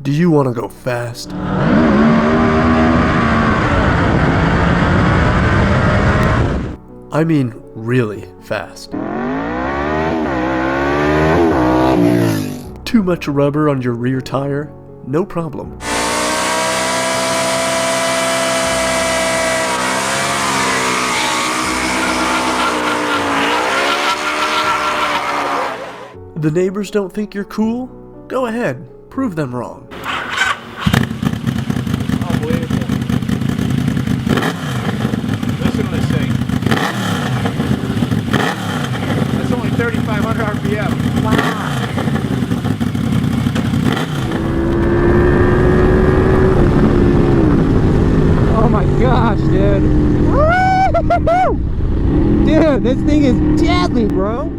Do you want to go fast? I mean, really fast. Too much rubber on your rear tire? No problem. The neighbors don't think you're cool? Go ahead, prove them wrong. Unbelievable. Listen to this thing. That's only 3,500 RPM. Wow. Oh my gosh, dude. Dude, this thing is deadly, bro.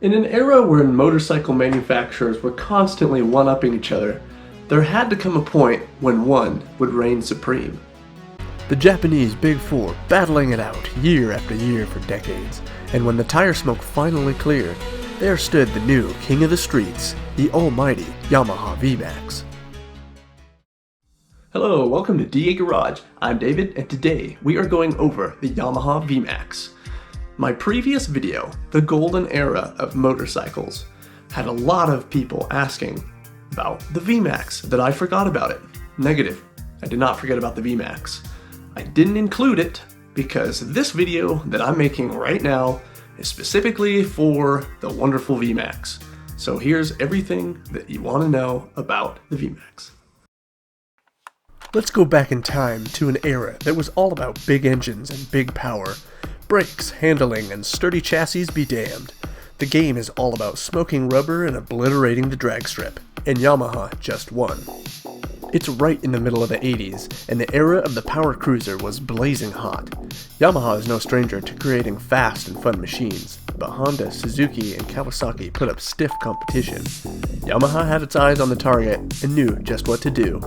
In an era where motorcycle manufacturers were constantly one-upping each other, there had to come a point when one would reign supreme. The Japanese Big Four battling it out year after year for decades, and when the tire smoke finally cleared, there stood the new king of the streets, the almighty Yamaha Vmax. Hello, welcome to DA Garage. I'm David, and today we are going over the Yamaha Vmax. My previous video, the golden era of motorcycles, had a lot of people asking about the Vmax, that I forgot about it. Negative, I did not forget about the Vmax. I didn't include it because this video that I'm making right now is specifically for the wonderful Vmax. So here's everything that you want to know about the Vmax. Let's go back in time to an era that was all about big engines and big power. Brakes, handling, and sturdy chassis be damned. The game is all about smoking rubber and obliterating the drag strip, and Yamaha just won. It's right in the middle of the 80s, and the era of the power cruiser was blazing hot. Yamaha is no stranger to creating fast and fun machines, but Honda, Suzuki, and Kawasaki put up stiff competition. Yamaha had its eyes on the target and knew just what to do.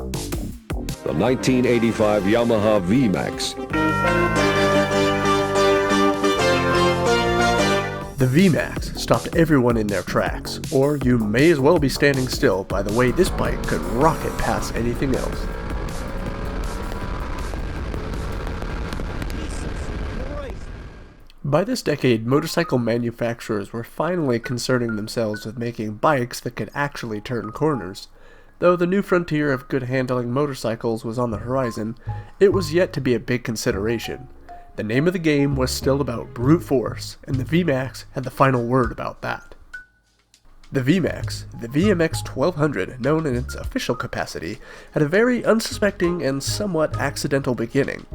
The 1985 Yamaha Vmax. The Vmax stopped everyone in their tracks, or you may as well be standing still by the way this bike could rocket past anything else. By this decade, motorcycle manufacturers were finally concerning themselves with making bikes that could actually turn corners. Though the new frontier of good handling motorcycles was on the horizon, it was yet to be a big consideration. The name of the game was still about brute force, and the Vmax had the final word about that. The Vmax, the VMX 1200, known in its official capacity, had a very unsuspecting and somewhat accidental beginning.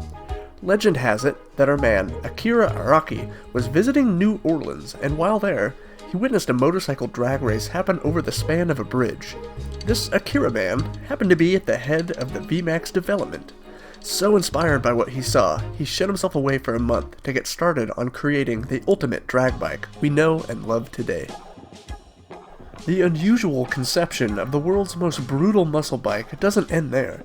Legend has it that our man, Akira Araki, was visiting New Orleans, and while there, he witnessed a motorcycle drag race happen over the span of a bridge. This Akira man happened to be at the head of the Vmax development. So inspired by what he saw, he shut himself away for a month to get started on creating the ultimate drag bike we know and love today. The unusual conception of the world's most brutal muscle bike doesn't end there.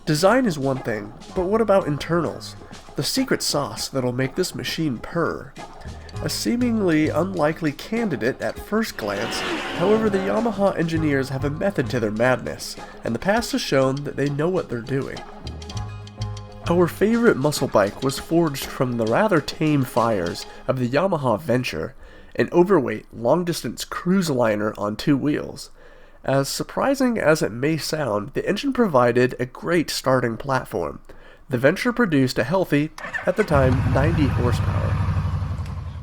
Design is one thing, but what about internals? The secret sauce that'll make this machine purr. A seemingly unlikely candidate at first glance, however, the Yamaha engineers have a method to their madness, and the past has shown that they know what they're doing. Our favorite muscle bike was forged from the rather tame fires of the Yamaha Venture, an overweight, long-distance cruise liner on two wheels. As surprising as it may sound, the engine provided a great starting platform. The Venture produced a healthy, at the time, 90 horsepower.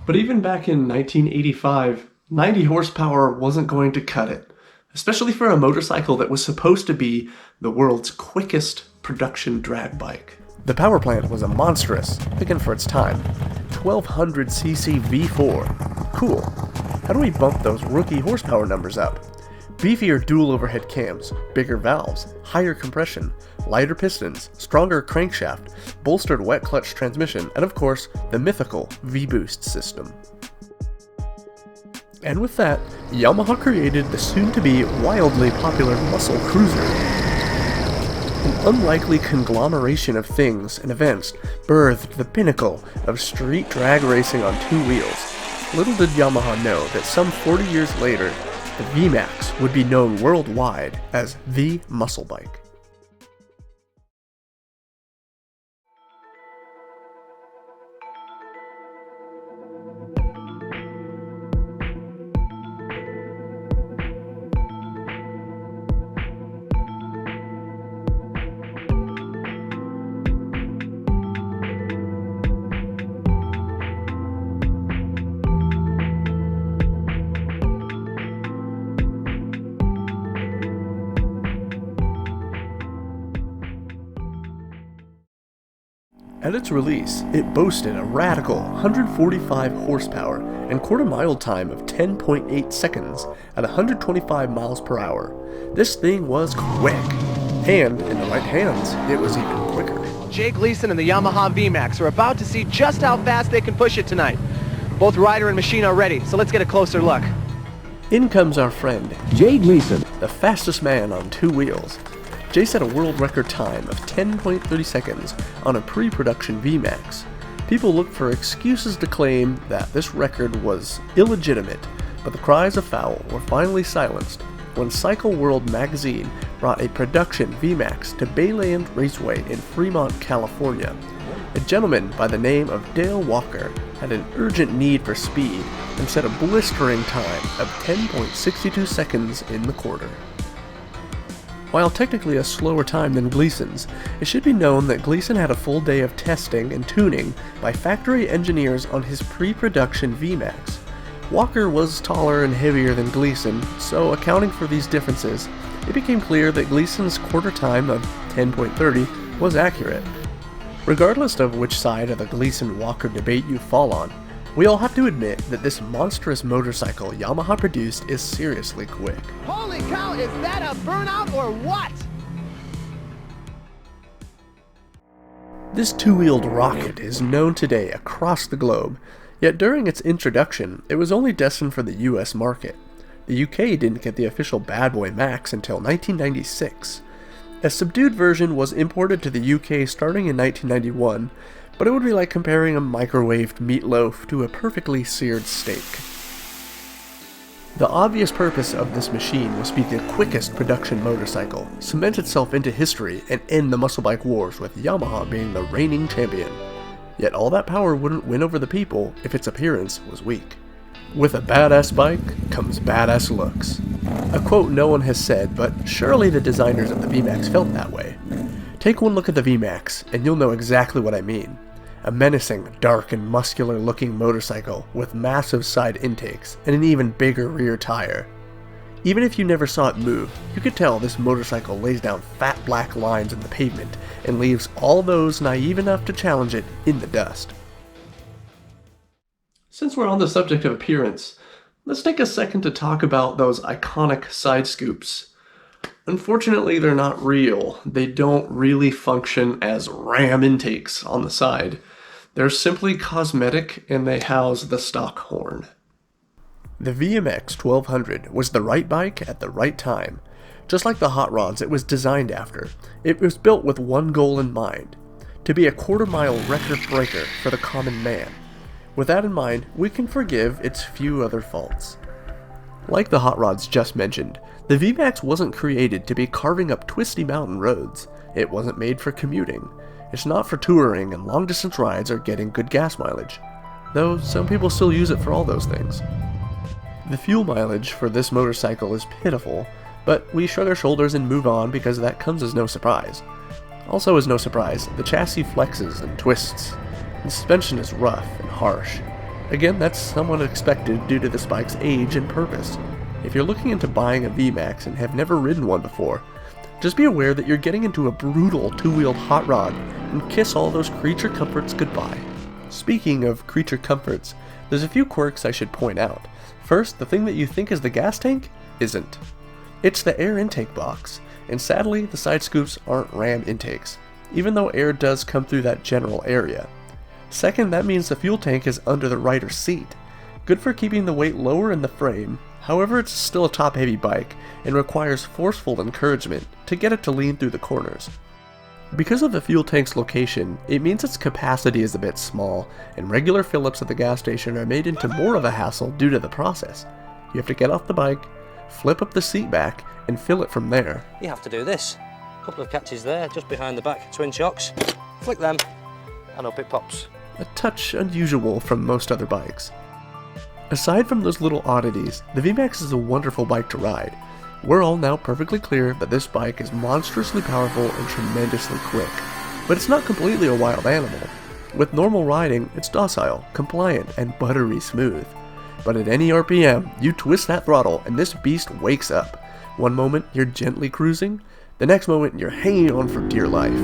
But even back in 1985, 90 horsepower wasn't going to cut it, especially for a motorcycle that was supposed to be the world's quickest production drag bike. The power plant was a monstrous, thinking for its time, 1200cc V4. Cool. How do we bump those rookie horsepower numbers up? Beefier dual overhead cams, bigger valves, higher compression, lighter pistons, stronger crankshaft, bolstered wet clutch transmission, and of course, the mythical V-Boost system. And with that, Yamaha created the soon-to-be wildly popular muscle cruiser. An unlikely conglomeration of things and events birthed the pinnacle of street drag racing on two wheels. Little did Yamaha know that some 40 years later, the Vmax would be known worldwide as the muscle bike. At its release, it boasted a radical 145 horsepower and quarter-mile time of 10.8 seconds at 125 miles per hour. This thing was quick, and in the right hands, it was even quicker. Jay Gleason and the Yamaha Vmax are about to see just how fast they can push it tonight. Both rider and machine are ready, so let's get a closer look. In comes our friend, Jay Gleason. the fastest man on two wheels. Jay set a world record time of 10.30 seconds on a pre-production Vmax. People looked for excuses to claim that this record was illegitimate, but the cries of foul were finally silenced when Cycle World magazine brought a production Vmax to Bayland Raceway in Fremont, California. A gentleman by the name of Dale Walker had an urgent need for speed and set a blistering time of 10.62 seconds in the quarter. While technically a slower time than Gleason's, it should be known that Gleason had a full day of testing and tuning by factory engineers on his pre-production Vmax. Walker was taller and heavier than Gleason, so accounting for these differences, it became clear that Gleason's quarter time of 10.30 was accurate. Regardless of which side of the Gleason-Walker debate you fall on, we all have to admit that this monstrous motorcycle Yamaha produced is seriously quick. Holy cow, is that a burnout or what? This two-wheeled rocket is known today across the globe, yet during its introduction, it was only destined for the US market. The UK didn't get the official Bad Boy Max until 1996. A subdued version was imported to the UK starting in 1991, but it would be like comparing a microwaved meatloaf to a perfectly seared steak. The obvious purpose of this machine was to be the quickest production motorcycle, cement itself into history, and end the muscle bike wars with Yamaha being the reigning champion. Yet all that power wouldn't win over the people if its appearance was weak. With a badass bike comes badass looks. A quote no one has said, but surely the designers of the Vmax felt that way. Take one look at the Vmax, and you'll know exactly what I mean. A menacing, dark, and muscular-looking motorcycle with massive side intakes and an even bigger rear tire. Even if you never saw it move, you could tell this motorcycle lays down fat black lines in the pavement and leaves all those naive enough to challenge it in the dust. Since we're on the subject of appearance, let's take a second to talk about those iconic side scoops. Unfortunately, they're not real. They don't really function as ram intakes on the side. They're simply cosmetic, and they house the stock horn. The VMX 1200 was the right bike at the right time. Just like the hot rods it was designed after, it was built with one goal in mind: to be a quarter-mile record breaker for the common man. With that in mind, we can forgive its few other faults. Like the hot rods just mentioned, the Vmax wasn't created to be carving up twisty mountain roads. It wasn't made for commuting. It's not for touring and long-distance rides or getting good gas mileage, though some people still use it for all those things. The fuel mileage for this motorcycle is pitiful, but we shrug our shoulders and move on because that comes as no surprise. Also as no surprise, the chassis flexes and twists. The suspension is rough and harsh. Again, that's somewhat expected due to this bike's age and purpose. If you're looking into buying a Vmax and have never ridden one before, just be aware that you're getting into a brutal two-wheeled hot rod and kiss all those creature comforts goodbye. Speaking of creature comforts, there's a few quirks I should point out. First, the thing that you think is the gas tank isn't. It's the air intake box, and sadly the side scoops aren't ram intakes, even though air does come through that general area. Second, that means the fuel tank is under the rider's seat. Good for keeping the weight lower in the frame, however it's still a top-heavy bike and requires forceful encouragement to get it to lean through the corners. Because of the fuel tank's location, it means its capacity is a bit small, and regular fill-ups at the gas station are made into more of a hassle due to the process. You have to get off the bike, flip up the seat back, and fill it from there. You have to do this. A couple of catches there, just behind the back, twin shocks. Flick them, and up it pops. A touch unusual from most other bikes. Aside from those little oddities, the Vmax is a wonderful bike to ride. We're all now perfectly clear that this bike is monstrously powerful and tremendously quick. But it's not completely a wild animal. With normal riding, it's docile, compliant, and buttery smooth. But at any RPM, you twist that throttle and this beast wakes up. One moment you're gently cruising, the next moment you're hanging on for dear life.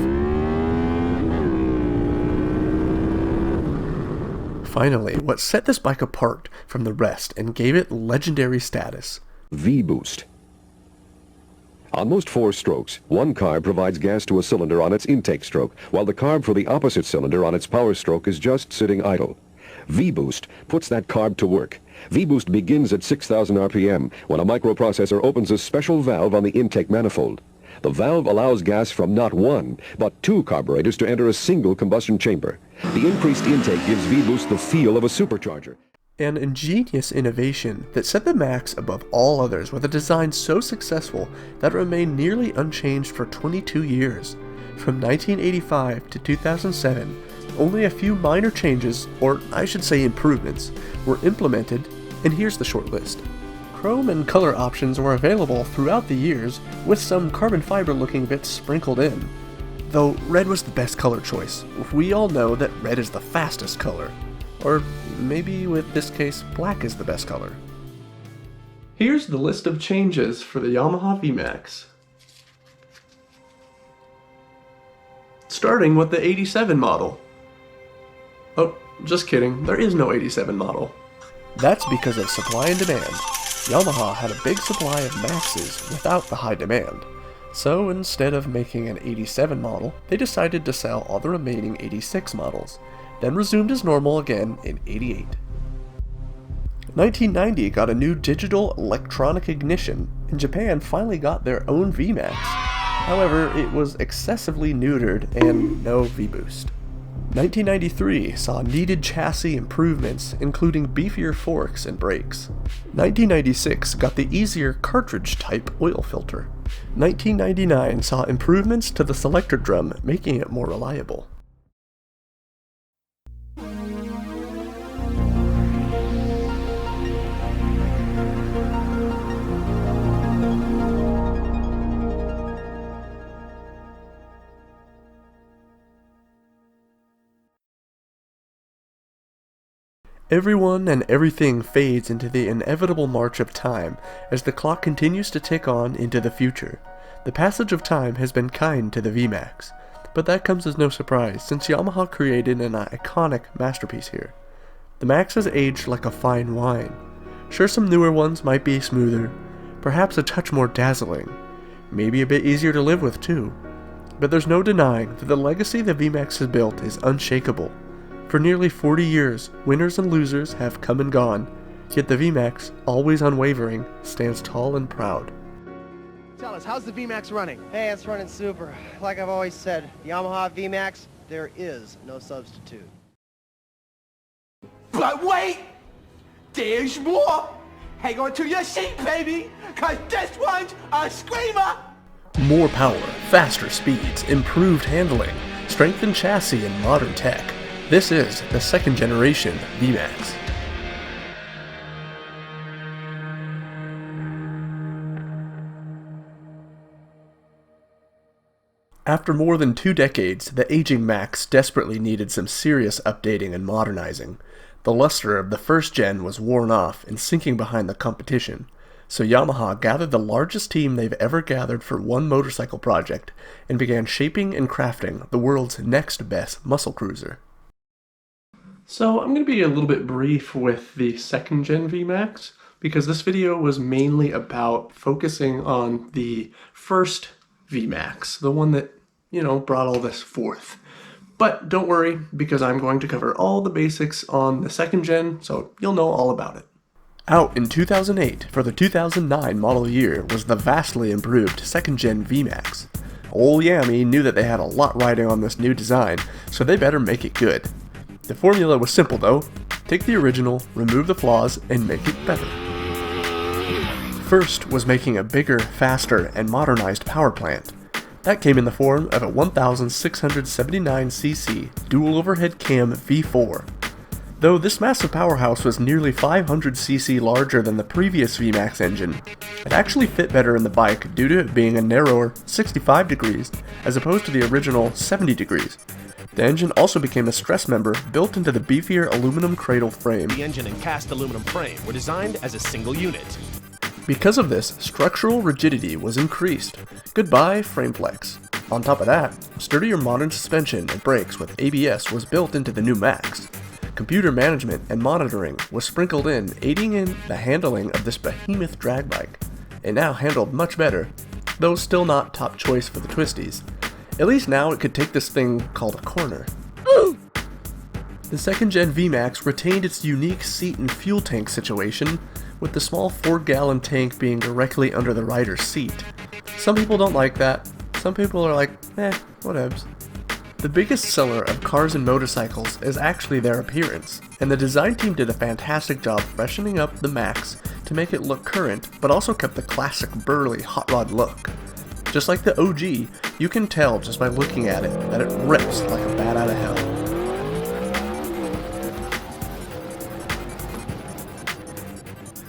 Finally, what set this bike apart from the rest and gave it legendary status. V-boost. On most 4 strokes, one carb provides gas to a cylinder on its intake stroke, while the carb for the opposite cylinder on its power stroke is just sitting idle. V-boost puts that carb to work. V-boost begins at 6,000 RPM when a microprocessor opens a special valve on the intake manifold. The valve allows gas from not 1, but 2 carburetors to enter a single combustion chamber. The increased intake gives V-boost the feel of a supercharger. An ingenious innovation that set the Max above all others with a design so successful that it remained nearly unchanged for 22 years. From 1985 to 2007, only a few minor changes, or I should say improvements, were implemented, and here's the short list. Chrome and color options were available throughout the years, with some carbon fiber looking bits sprinkled in. Though red was the best color choice. We all know that red is the fastest color. Or maybe with this case, black is the best color. Here's the list of changes for the Yamaha Vmax. Starting with the 87 model. Oh, just kidding, there is no 87 model. That's because of supply and demand. Yamaha had a big supply of Maxes without the high demand. So instead of making an 87 model, they decided to sell all the remaining 86 models, then resumed as normal again in 88. 1990 got a new digital electronic ignition, and Japan finally got their own Vmax. However, it was excessively neutered and no V-boost. 1993 saw needed chassis improvements, including beefier forks and brakes. 1996 got the easier cartridge-type oil filter. 1999 saw improvements to the selector drum, making it more reliable. Everyone and everything fades into the inevitable march of time as the clock continues to tick on into the future. The passage of time has been kind to the Vmax, but that comes as no surprise since Yamaha created an iconic masterpiece here. The Max has aged like a fine wine. Sure, some newer ones might be smoother, perhaps a touch more dazzling, maybe a bit easier to live with too, but there's no denying that the legacy the Vmax has built is unshakable. For nearly 40 years, winners and losers have come and gone, yet the Vmax, always unwavering, stands tall and proud. Tell us, how's the Vmax running? Hey, it's running super. Like I've always said, Yamaha Vmax, there is no substitute. But wait! There's more! Hang on to your seat, baby! Cause this one's a screamer! More power, faster speeds, improved handling, strengthened chassis and modern tech. This is the second generation Vmax. After more than 2 decades, the aging Max desperately needed some serious updating and modernizing. The luster of the first gen was worn off and sinking behind the competition, so Yamaha gathered the largest team they've ever gathered for one motorcycle project and began shaping and crafting the world's next best muscle cruiser. So I'm going to be a little bit brief with the second gen Vmax because this video was mainly about focusing on the first Vmax, the one that, brought all this forth. But don't worry, because I'm going to cover all the basics on the second gen, so you'll know all about it. Out in 2008 for the 2009 model year was the vastly improved second gen Vmax. Old Yami knew that they had a lot riding on this new design, so they better make it good. The formula was simple though. Take the original, remove the flaws, and make it better. First was making a bigger, faster, and modernized power plant. That came in the form of a 1,679cc dual overhead cam V4. Though this massive powerhouse was nearly 500cc larger than the previous Vmax engine, it actually fit better in the bike due to it being a narrower 65 degrees as opposed to the original 70 degrees. The engine also became a stress member built into the beefier aluminum cradle frame. The engine and cast aluminum frame were designed as a single unit. Because of this, structural rigidity was increased. Goodbye frame flex. On top of that, sturdier modern suspension and brakes with ABS was built into the new Max. Computer management and monitoring was sprinkled in, aiding in the handling of this behemoth drag bike. It now handled much better, though still not top choice for the twisties. At least now it could take this thing called a corner. The second gen Vmax retained its unique seat and fuel tank situation, with the small 4-gallon tank being directly under the rider's seat. Some people don't like that, some people are like, whatevs. The biggest seller of cars and motorcycles is actually their appearance, and the design team did a fantastic job freshening up the Max to make it look current, but also kept the classic burly hot rod look. Just like the OG, you can tell just by looking at it that it rips like a bat out of hell.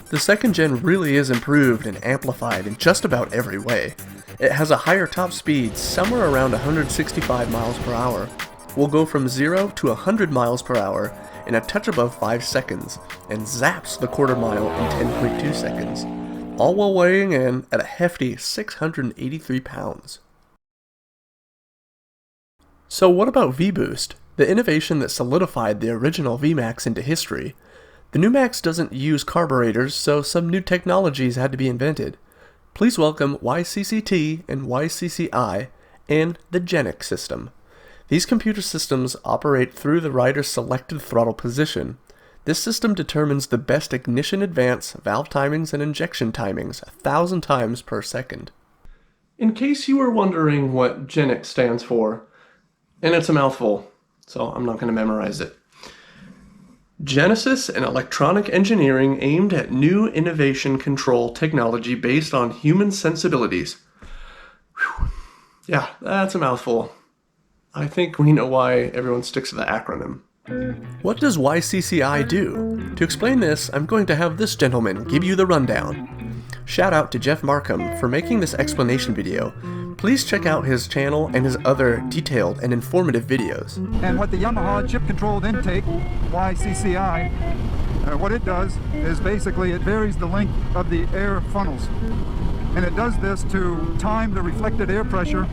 The second gen really is improved and amplified in just about every way. It has a higher top speed, somewhere around 165 miles per hour. Will go from 0 to 100 miles per hour in a touch above 5 seconds, and zaps the quarter mile in 10.2 seconds, all while weighing in at a hefty 683 pounds. So what about V-Boost, the innovation that solidified the original Vmax into history? The new Max doesn't use carburetors, so some new technologies had to be invented. Please welcome YCCT and YCCI and the Genic system. These computer systems operate through the rider's selected throttle position. This system determines the best ignition advance, valve timings, and injection timings 1,000 times per second. In case you were wondering what Genic stands for, and it's a mouthful, so I'm not going to memorize it. Genesis and electronic engineering aimed at new innovation control technology based on human sensibilities. Whew. Yeah, that's a mouthful. I think we know why everyone sticks to the acronym. What does YCCI do? To explain this, I'm going to have this gentleman give you the rundown. Shout out to Jeff Markham for making this explanation video. Please check out his channel and his other detailed and informative videos. And what the Yamaha chip-controlled intake, YCCI, what it does is basically it varies the length of the air funnels. And it does this to time the reflected air pressure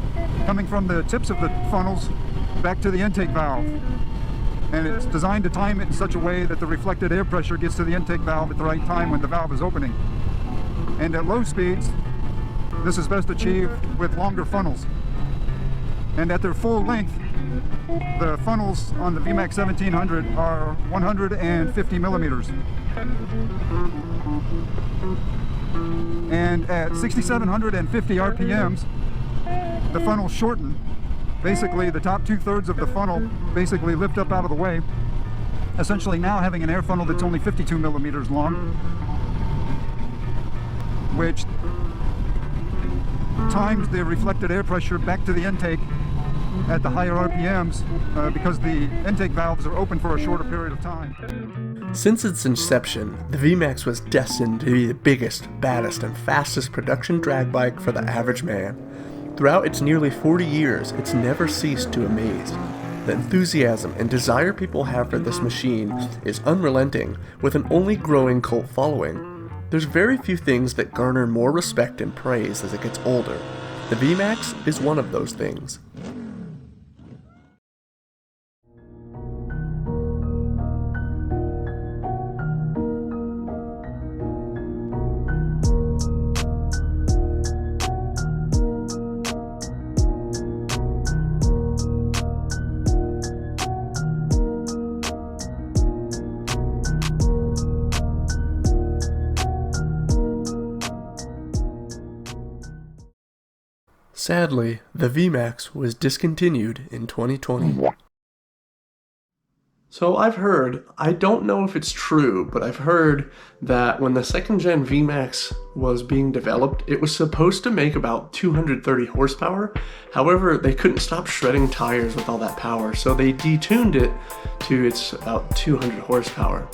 coming from the tips of the funnels back to the intake valve. And it's designed to time it in such a way that the reflected air pressure gets to the intake valve at the right time when the valve is opening. And at low speeds, this is best achieved with longer funnels. And at their full length, the funnels on the Vmax 1700 are 150 millimeters. And at 6,750 RPMs, the funnels shorten. Basically, the top 2/3 of the funnel basically lift up out of the way, essentially now having an air funnel that's only 52 millimeters long, which times the reflected air pressure back to the intake at the higher RPMs because the intake valves are open for a shorter period of time. Since its inception, the Vmax was destined to be the biggest, baddest, and fastest production drag bike for the average man. Throughout its nearly 40 years, it's never ceased to amaze. The enthusiasm and desire people have for this machine is unrelenting, with an only growing cult following. There's very few things that garner more respect and praise as it gets older. The Vmax is one of those things. Sadly, the Vmax was discontinued in 2020. So I've heard, I don't know if it's true, but I've heard that when the second gen Vmax was being developed, it was supposed to make about 230 horsepower. However, they couldn't stop shredding tires with all that power, so they detuned it to its about 200 horsepower.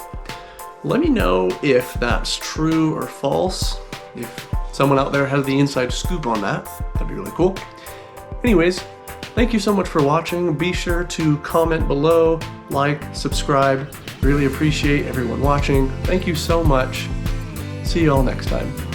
Let me know if that's true or false. If someone out there has the inside scoop on that, that'd be really cool. Anyways, thank you so much for watching. Be sure to comment below, like, subscribe. Really appreciate everyone watching. Thank you so much. See you all next time.